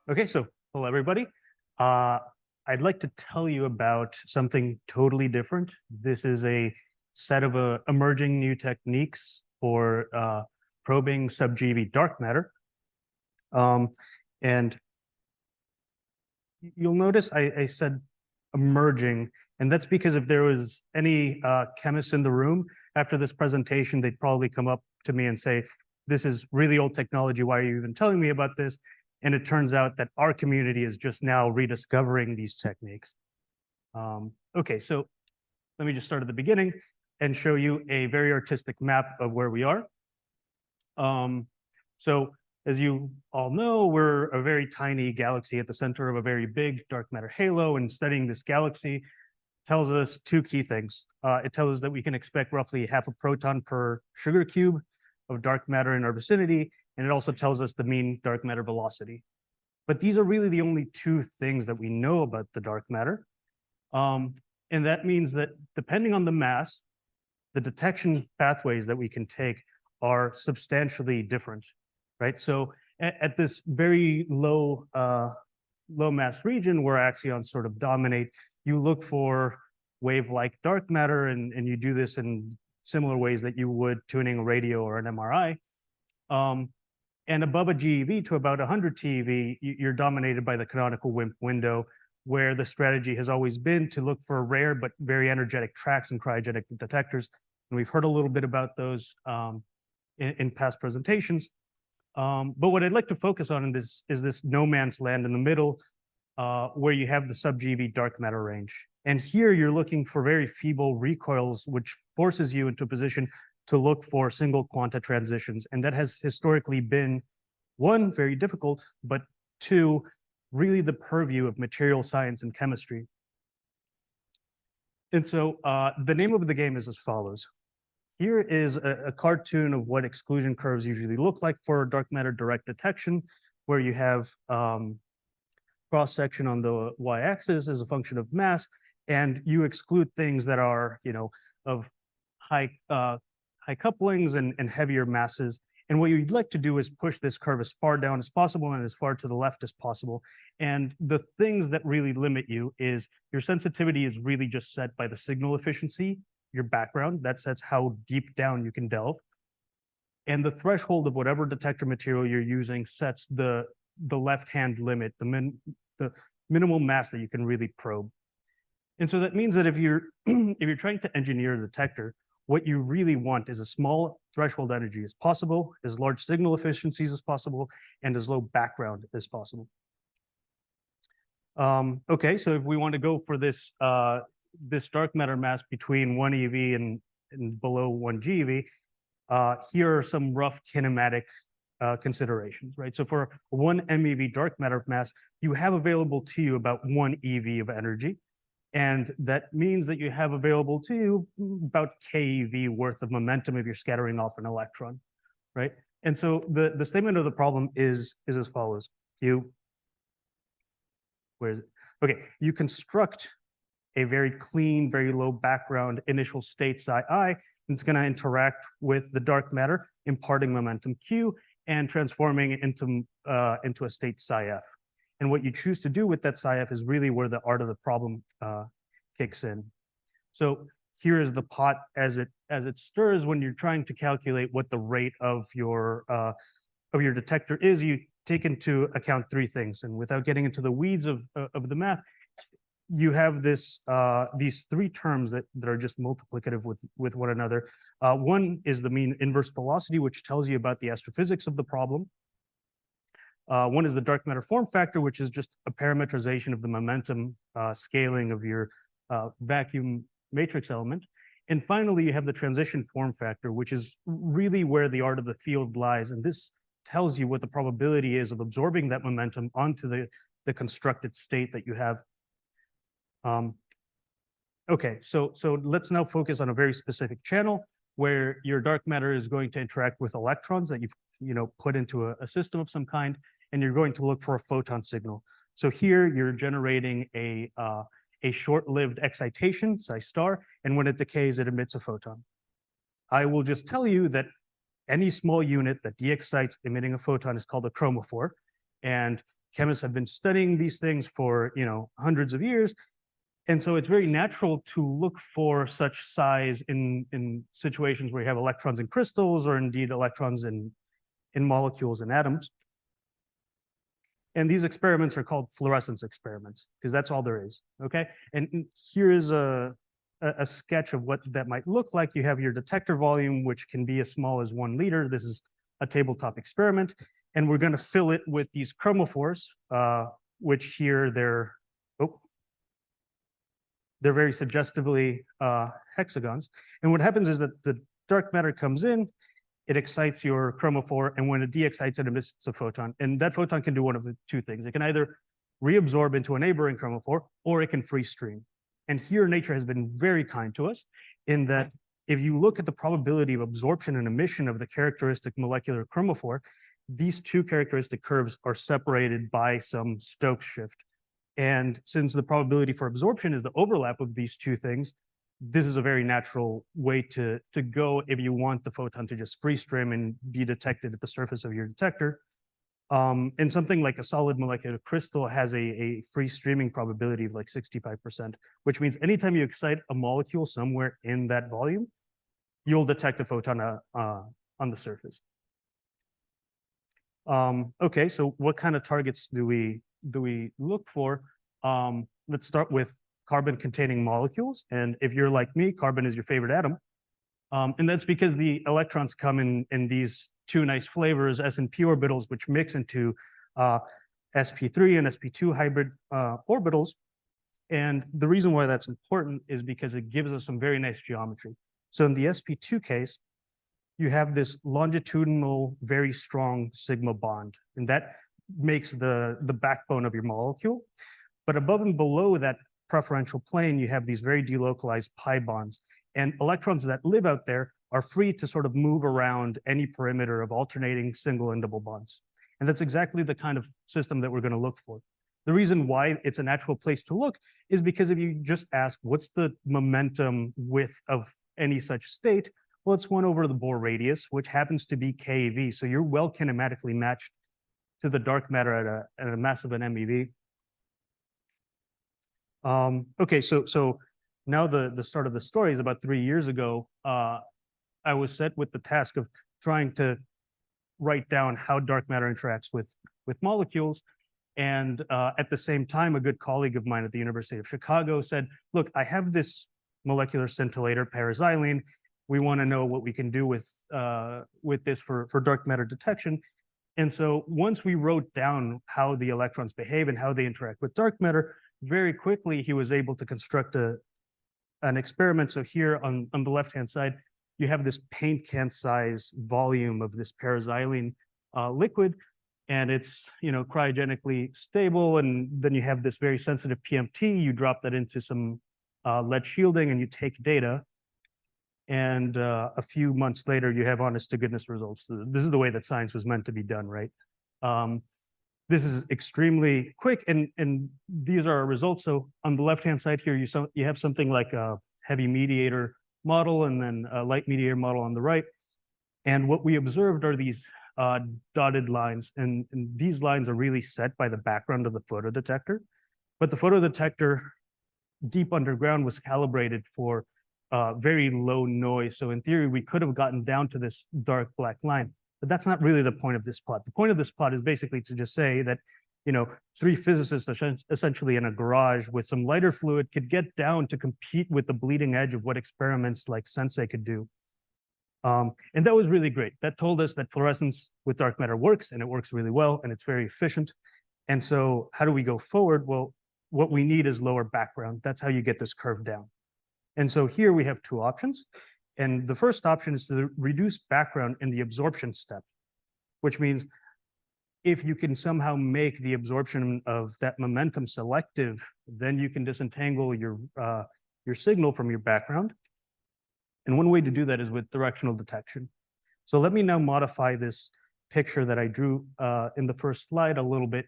Okay, so hello everybody. Uh, I'd like to tell you about something totally different. This is a set of emerging new techniques for probing sub-GeV dark matter. Um, and you'll notice I said emerging, and that's because if there was any chemists in the room after this presentation, they'd probably come up to me and say, this is really old technology. Why are you even telling me about this? And it turns out that our community is just now rediscovering these techniques. Okay, so let me just start at the beginning and show you a very artistic map of where we are. So as you all know, we're a very tiny galaxy at the center of a very big dark matter halo, and studying this galaxy tells us two key things. It tells us that we can expect roughly half a proton per sugar cube of dark matter in our vicinity, and it also tells us the mean dark matter velocity. But these are really the only two things that we know about the dark matter. And that means that depending on the mass, the detection pathways that we can take are substantially different, right? So at this very low mass region where axions sort of dominate, you look for wave-like dark matter, and you do this in similar ways that you would tuning a radio or an MRI. And above a GeV to about 100 TeV, you're dominated by the canonical WIMP window, where the strategy has always been to look for rare but very energetic tracks and cryogenic detectors. And we've heard a little bit about those in past presentations. But what I'd like to focus on in this is this no man's land in the middle, where you have the sub-GeV dark matter range. And here you're looking for very feeble recoils, which forces you into a position to look for single quanta transitions. And that has historically been, one, very difficult, but two, really the purview of material science and chemistry. And so the name of the game is as follows. Here is a cartoon of what exclusion curves usually look like for dark matter direct detection, where you have cross-section on the y-axis as a function of mass, and you exclude things that are, of high couplings and heavier masses. And what you'd like to do is push this curve as far down as possible and as far to the left as possible. And the things that really limit you is your sensitivity is really just set by the signal efficiency, your background, that sets how deep down you can delve. And the threshold of whatever detector material you're using sets the left-hand limit, the minimal mass that you can really probe. And so that means that if you're trying to engineer a detector, what you really want is a small threshold energy as possible, as large signal efficiencies as possible, and as low background as possible. Okay, so if we want to go for this this dark matter mass between 1 eV and below 1 GeV, here are some rough kinematic considerations, right? So for 1 MeV dark matter mass, you have available to you about 1 eV of energy. And that means that you have available to you about keV worth of momentum if you're scattering off an electron, right? And so the statement of the problem is as follows. Where is it? Okay, you construct a very clean, very low background initial state psi I, and it's going to interact with the dark matter, imparting momentum Q and transforming it into a state psi F. And what you choose to do with that psi F is really where the art of the problem kicks in. So here is the pot as it stirs when you're trying to calculate what the rate of your detector is. You take into account three things, and without getting into the weeds of the math, you have this these three terms that are just multiplicative with one another. One is the mean inverse velocity, which tells you about the astrophysics of the problem. One is the dark matter form factor, which is just a parametrization of the momentum scaling of your vacuum matrix element. And finally, you have the transition form factor, which is really where the art of the field lies. And this tells you what the probability is of absorbing that momentum onto the constructed state that you have. Okay, so let's now focus on a very specific channel where your dark matter is going to interact with electrons that you've put into a system of some kind, and you're going to look for a photon signal. So here you're generating a short-lived excitation, psi star, and when it decays, it emits a photon. I will just tell you that any small unit that de-excites emitting a photon is called a chromophore, and chemists have been studying these things for, hundreds of years. And so it's very natural to look for such size in situations where you have electrons in crystals or indeed electrons in molecules and atoms. And these experiments are called fluorescence experiments because that's all there is, okay? And here is a sketch of what that might look like. You have your detector volume, which can be as small as 1 liter. This is a tabletop experiment. And we're gonna fill it with these chromophores, which here they're very suggestively hexagons. And what happens is that the dark matter comes in, it excites your chromophore, and when it de-excites, it emits a photon. And that photon can do one of the two things. It can either reabsorb into a neighboring chromophore, or it can free stream. And here, nature has been very kind to us in that if you look at the probability of absorption and emission of the characteristic molecular chromophore, these two characteristic curves are separated by some Stokes shift. And since the probability for absorption is the overlap of these two things, this is a very natural way to go if you want the photon to just free stream and be detected at the surface of your detector. And something like a solid molecular crystal has a free streaming probability of like 65%, which means anytime you excite a molecule somewhere in that volume, you'll detect a photon on the surface. Okay, so what kind of targets do we look for? Let's start with carbon-containing molecules. And if you're like me, carbon is your favorite atom. And that's because the electrons come in these two nice flavors, s and p orbitals, which mix into sp3 and sp2 hybrid orbitals. And the reason why that's important is because it gives us some very nice geometry. So in the sp2 case, you have this longitudinal, very strong sigma bond, and that makes the backbone of your molecule. But above and below that preferential plane, you have these very delocalized pi bonds. And electrons that live out there are free to sort of move around any perimeter of alternating single and double bonds. And that's exactly the kind of system that we're going to look for. The reason why it's a natural place to look is because if you just ask, what's the momentum width of any such state? Well, it's 1 over the Bohr radius, which happens to be keV. So you're well kinematically matched to the dark matter at a mass of an MeV. Okay, so now the start of the story is about 3 years ago. I was set with the task of trying to write down how dark matter interacts with molecules. And at the same time, a good colleague of mine at the University of Chicago said, look, I have this molecular scintillator, paraxylene. We want to know what we can do with this for dark matter detection. And so once we wrote down how the electrons behave and how they interact with dark matter, very quickly he was able to construct an experiment. So here on the left-hand side, you have this paint can size volume of this paraxylene liquid, and it's cryogenically stable. And then you have this very sensitive PMT. You drop that into some lead shielding, and you take data. And a few months later, you have honest to goodness results. This is the way that science was meant to be done, right? This is extremely quick, and these are our results. So on the left-hand side here, you have something like a heavy mediator model and then a light mediator model on the right. And what we observed are these dotted lines, and these lines are really set by the background of the photodetector. But the photodetector deep underground was calibrated for very low noise. So in theory, we could have gotten down to this dark black line, but that's not really the point of this plot. The point of this plot is basically to just say that, 3 physicists essentially in a garage with some lighter fluid could get down to compete with the bleeding edge of what experiments like Sensei could do. And that was really great. That told us that fluorescence with dark matter works, and it works really well, and it's very efficient. And so how do we go forward? Well, what we need is lower background. That's how you get this curve down. And so here we have 2 options. And the first option is to reduce background in the absorption step, which means if you can somehow make the absorption of that momentum selective, then you can disentangle your signal from your background. And one way to do that is with directional detection. So let me now modify this picture that I drew in the first slide a little bit,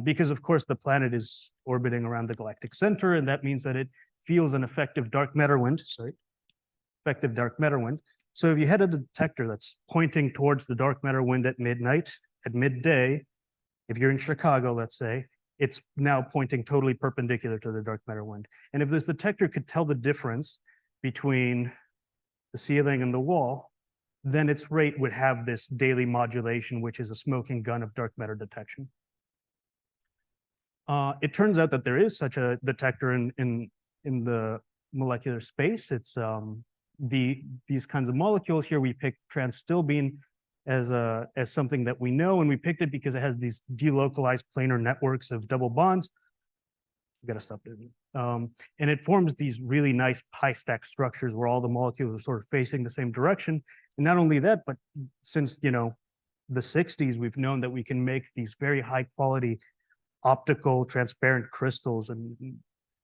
because of course the planet is orbiting around the galactic center, and that means that it feels an effective dark matter wind, effective dark matter wind. So if you had a detector that's pointing towards the dark matter wind at midnight, at midday, If you're in Chicago, let's say, it's now pointing totally perpendicular to the dark matter wind. And if this detector could tell the difference between the ceiling and the wall, then its rate would have this daily modulation, which is a smoking gun of dark matter detection. It turns out that there is such a detector in the molecular space. It's these kinds of molecules here. We picked transstilbene as something that we know, and we picked it because it has these delocalized planar networks of double bonds. You gotta stop doing it. And it forms these really nice pi stack structures where all the molecules are sort of facing the same direction. And not only that, but since the 60s, we've known that we can make these very high quality optical transparent crystals. And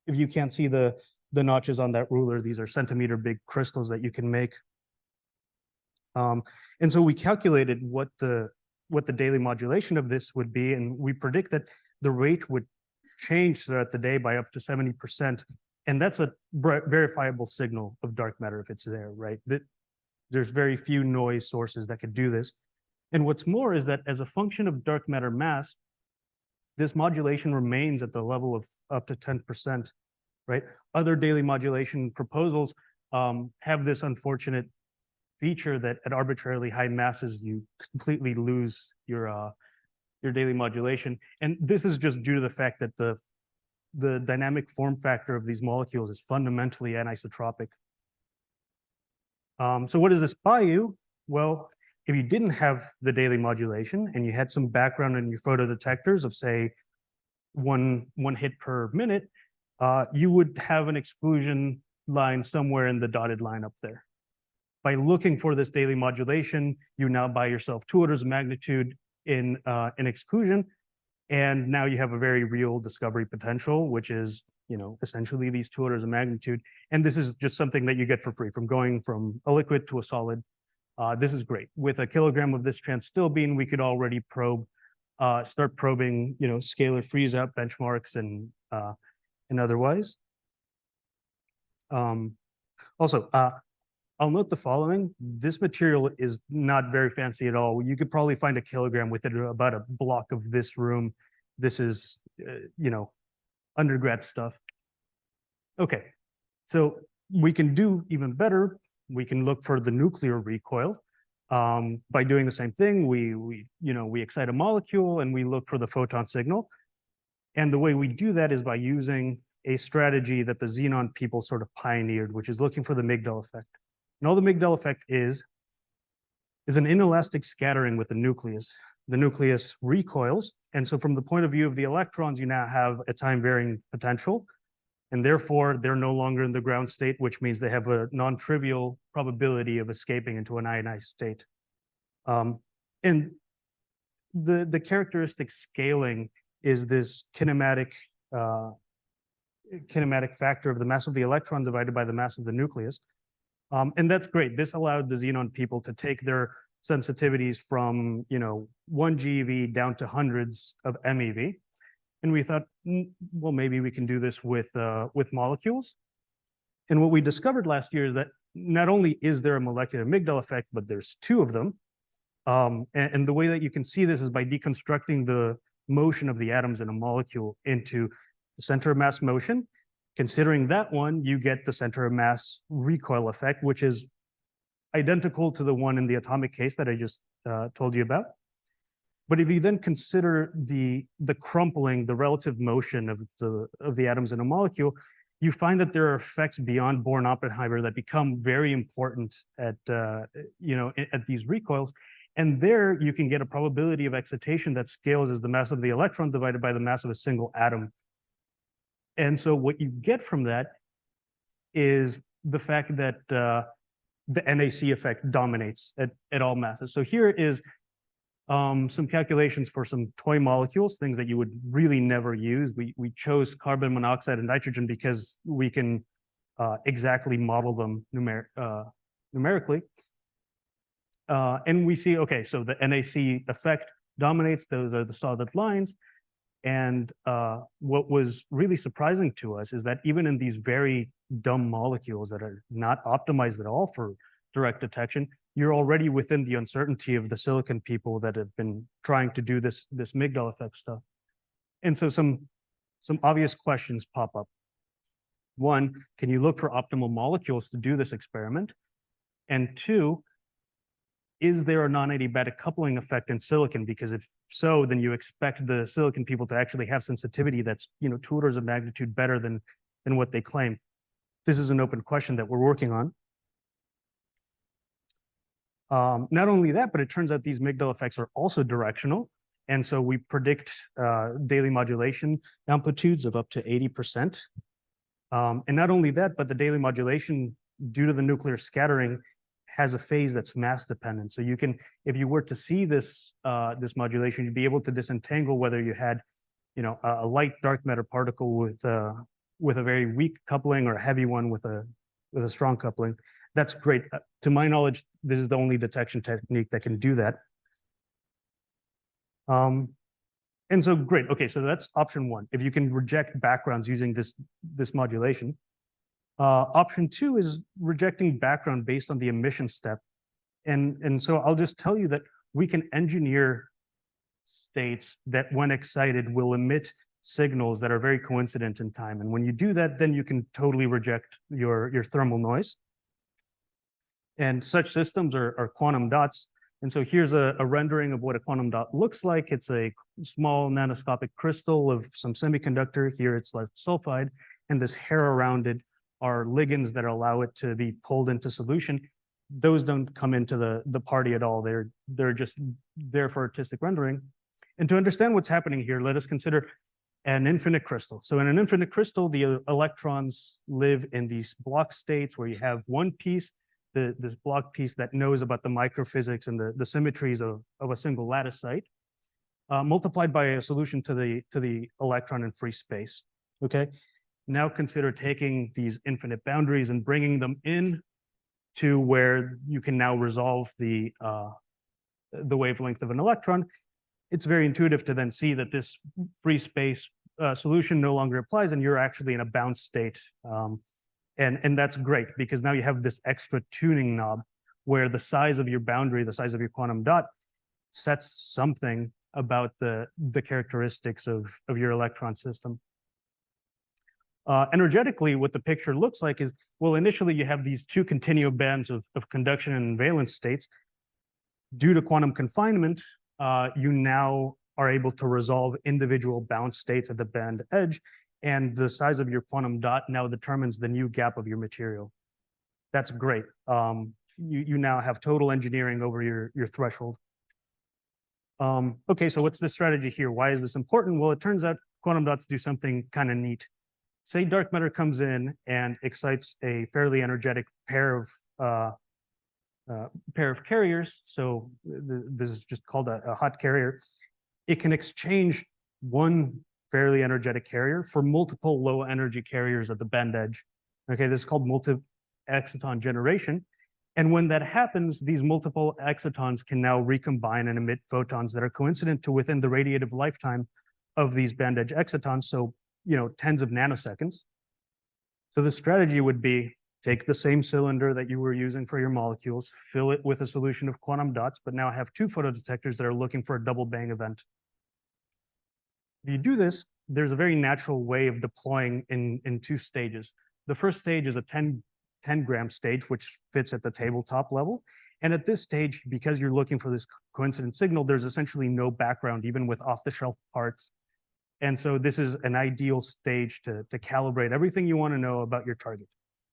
if you can't see the notches on that ruler, these are centimeter big crystals that you can make. And so we calculated what the daily modulation of this would be, and we predict that the rate would change throughout the day by up to 70%. And that's a verifiable signal of dark matter if it's there, right? There's very few noise sources that could do this. And what's more is that as a function of dark matter mass, this modulation remains at the level of up to 10%, right? Other daily modulation proposals have this unfortunate feature that at arbitrarily high masses, you completely lose your daily modulation. And this is just due to the fact that the dynamic form factor of these molecules is fundamentally anisotropic. So what does this buy you? Well, if you didn't have the daily modulation and you had some background in your photodetectors of, say, one hit per minute, you would have an exclusion line somewhere in the dotted line up there. By looking for this daily modulation, you now buy yourself 2 orders of magnitude in exclusion, and now you have a very real discovery potential, which is essentially these 2 orders of magnitude. And this is just something that you get for free from going from a liquid to a solid. This is great. With a kilogram of this transstilbene, we could already start probing, scalar freeze out benchmarks and otherwise. Also, I'll note the following. This material is not very fancy at all. You could probably find a kilogram within about a block of this room. This is, undergrad stuff. Okay, so we can do even better. We can look for the nuclear recoil. By doing the same thing, we excite a molecule and we look for the photon signal. And the way we do that is by using a strategy that the xenon people sort of pioneered, which is looking for the Migdal effect. And all the Migdal effect is an inelastic scattering with the nucleus. The nucleus recoils. And so from the point of view of the electrons, you now have a time-varying potential. And therefore, they're no longer in the ground state, which means they have a non-trivial probability of escaping into an ionized state. And the characteristic scaling is this kinematic factor of the mass of the electron divided by the mass of the nucleus. And that's great. This allowed the xenon people to take their sensitivities from 1 GeV down to hundreds of MeV. And we thought, well, maybe we can do this with molecules. And what we discovered last year is that not only is there a molecular Migdal effect, but there's 2 of them. And the way that you can see this is by deconstructing the motion of the atoms in a molecule into the center of mass motion. Considering that one, you get the center of mass recoil effect, which is identical to the one in the atomic case that I just told you about. But if you then consider the crumpling, the relative motion of the atoms in a molecule, you find that there are effects beyond Born-Oppenheimer that become very important at these recoils. And there you can get a probability of excitation that scales as the mass of the electron divided by the mass of a single atom. And so what you get from that is the fact that the NAC effect dominates at all masses. So here is some calculations for some toy molecules, things that you would really never use. We chose carbon monoxide and nitrogen because we can exactly model them numerically. And we see, okay, so the NAC effect dominates. Those are the solid lines. And what was really surprising to us is that even in these very dumb molecules that are not optimized at all for direct detection, you're already within the uncertainty of the silicon people that have been trying to do this Migdal effect stuff. And so some obvious questions pop up. One, can you look for optimal molecules to do this experiment? And two, is there a non-adiabatic coupling effect in silicon? Because if so, then you expect the silicon people to actually have sensitivity that's 2 orders of magnitude better than what they claim. This is an open question that we're working on. Not only that, but it turns out these Migdal effects are also directional. And so we predict daily modulation amplitudes of up to 80%. And not only that, but the daily modulation, due to the nuclear scattering, has a phase that's mass dependent. So you can, if you were to see this this modulation, you'd be able to disentangle whether you had, a light dark matter particle with a very weak coupling or a heavy one with a strong coupling. That's great. To my knowledge, this is the only detection technique that can do that. And so great. Okay, so that's option one. If you can reject backgrounds using this modulation. Option two is rejecting background based on the emission step. And so I'll just tell you that we can engineer states that when excited will emit signals that are very coincident in time. And when you do that, then you can totally reject your thermal noise. And such systems are quantum dots. And so here's a rendering of what a quantum dot looks like. It's a small nanoscopic crystal of some semiconductor. Here it's lead sulfide, and this hair around it are ligands that allow it to be pulled into solution. Those don't come into the party at all. They're just there for artistic rendering. And to understand what's happening here, let us consider an infinite crystal. So in an infinite crystal, the electrons live in these block states where you have one piece, this block piece that knows about the microphysics and the symmetries of a single lattice site, multiplied by a solution to the electron in free space. Okay. Now consider taking these infinite boundaries and bringing them in to where you can now resolve the wavelength of an electron. It's very intuitive to then see that this free space solution no longer applies, and you're actually in a bound state. And that's great because now you have this extra tuning knob where the size of your boundary, the size of your quantum dot, sets something about the characteristics of your electron system. Energetically, what the picture looks like is, well, initially you have these two continuum bands of conduction and valence states. Due to quantum confinement, you now are able to resolve individual bound states at the band edge, and the size of your quantum dot now determines the new gap of your material. That's great. You now have total engineering over your threshold. Okay, so what's the strategy here? Why is this important? Well, it turns out quantum dots do something kind of neat. Say dark matter comes in and excites a fairly energetic pair of carriers. So this is just called a hot carrier. It can exchange one fairly energetic carrier for multiple low energy carriers at the band edge. Okay, this is called multi-exciton generation. And when that happens, these multiple excitons can now recombine and emit photons that are coincident to within the radiative lifetime of these band edge excitons. So, tens of nanoseconds. So the strategy would be take the same cylinder that you were using for your molecules, fill it with a solution of quantum dots, but now have two photodetectors that are looking for a double bang event. If you do this, there's a very natural way of deploying in two stages. The first stage is a 10 gram stage, which fits at the tabletop level. And at this stage, because you're looking for this coincident signal, there's essentially no background, even with off-the-shelf parts. And so this is an ideal stage to calibrate everything you want to know about your target.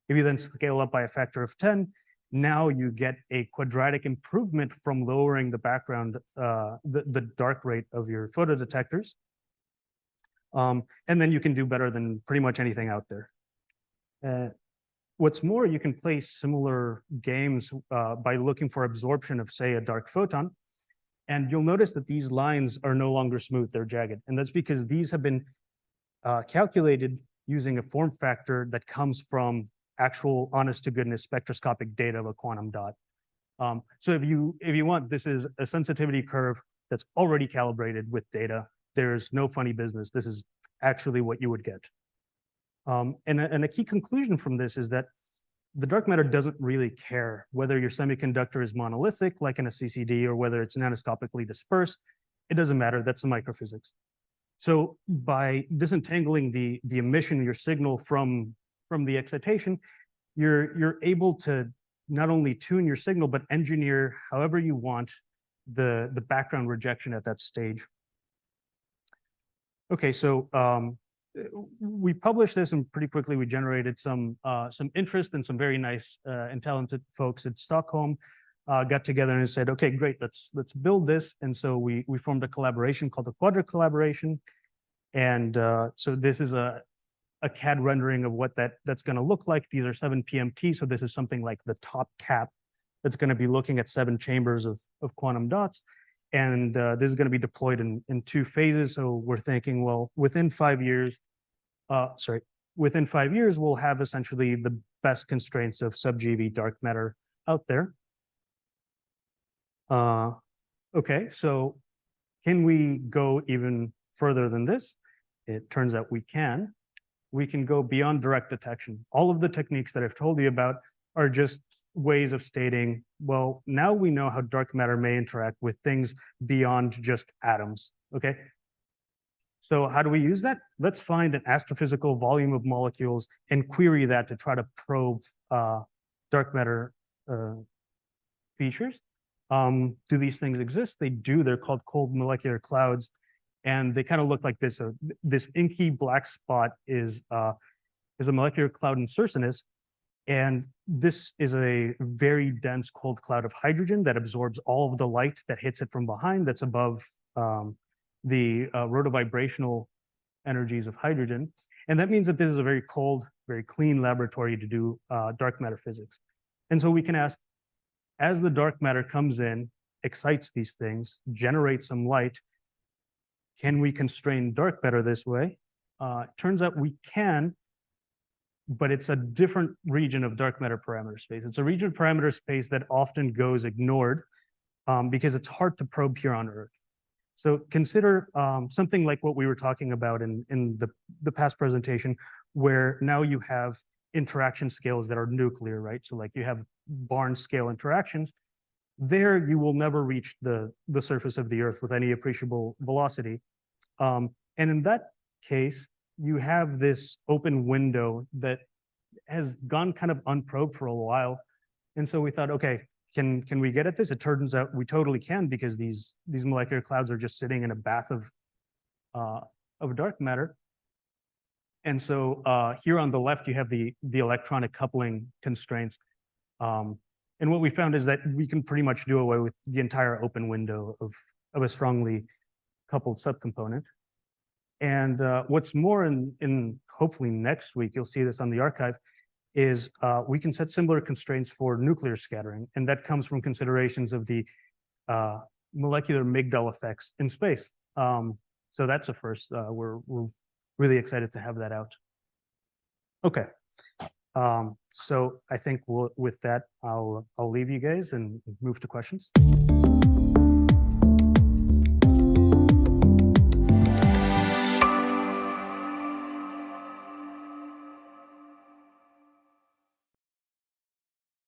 If you then scale up by a factor of 10, now you get a quadratic improvement from lowering the background, the dark rate of your photodetectors. And then you can do better than pretty much anything out there. What's more, you can play similar games by looking for absorption of, say, a dark photon. And you'll notice that these lines are no longer smooth, they're jagged. And that's because these have been calculated using a form factor that comes from actual honest-to-goodness spectroscopic data of a quantum dot. So if you want, this is a sensitivity curve that's already calibrated with data. There's no funny business. This is actually what you would get. And a key conclusion from this is that the dark matter doesn't really care whether your semiconductor is monolithic, like in a CCD, or whether it's nanoscopically dispersed. It doesn't matter. That's the microphysics. So by disentangling the emission, your signal from the excitation, you're able to not only tune your signal, but engineer however you want the background rejection at that stage. Okay, so we published this, and pretty quickly we generated some interest, and some very nice and talented folks at Stockholm got together and said, okay, great, let's build this. And so we formed a collaboration called the Quadra Collaboration. And so this is a CAD rendering of what that's going to look like. These are 7 PMT, so this is something like the top cap that's going to be looking at 7 chambers of quantum dots. And this is going to be deployed in 2 phases. So we're thinking, well, within 5 years, within 5 years, we'll have essentially the best constraints of sub-GeV dark matter out there. Okay, so can we go even further than this? It turns out we can. We can go beyond direct detection. All of the techniques that I've told you about are just ways of stating, well, now we know how dark matter may interact with things beyond just atoms, okay? So how do we use that? Let's find an astrophysical volume of molecules and query that to try to probe dark matter features. Do these things exist? They do. They're called cold molecular clouds, and they kind of look like this. So this inky black spot is a molecular cloud in Circinus, and this is a very dense cold cloud of hydrogen that absorbs all of the light that hits it from behind, that's above the rotovibrational energies of hydrogen. And that means that this is a very cold, very clean laboratory to do dark matter physics. And so we can ask, as the dark matter comes in, excites these things, generates some light, can we constrain dark matter this way? Turns out we can, but it's a different region of dark matter parameter space. It's a region of parameter space that often goes ignored because it's hard to probe here on Earth. So consider something like what we were talking about in the past presentation, where now you have interaction scales that are nuclear, right? So like you have Barnes scale interactions. There you will never reach the surface of the Earth with any appreciable velocity. And in that case, you have this open window that has gone kind of unprobed for a while. And so we thought, okay, can we get at this? It turns out we totally can, because these molecular clouds are just sitting in a bath of dark matter. And so here on the left, you have the electronic coupling constraints. And what we found is that we can pretty much do away with the entire open window of a strongly coupled subcomponent. And what's more, in hopefully next week, you'll see this on the archive, is we can set similar constraints for nuclear scattering. And that comes from considerations of the molecular Migdal effects in space. So that's a first. We're really excited to have that out. Okay. So I think with that, I'll leave you guys and move to questions.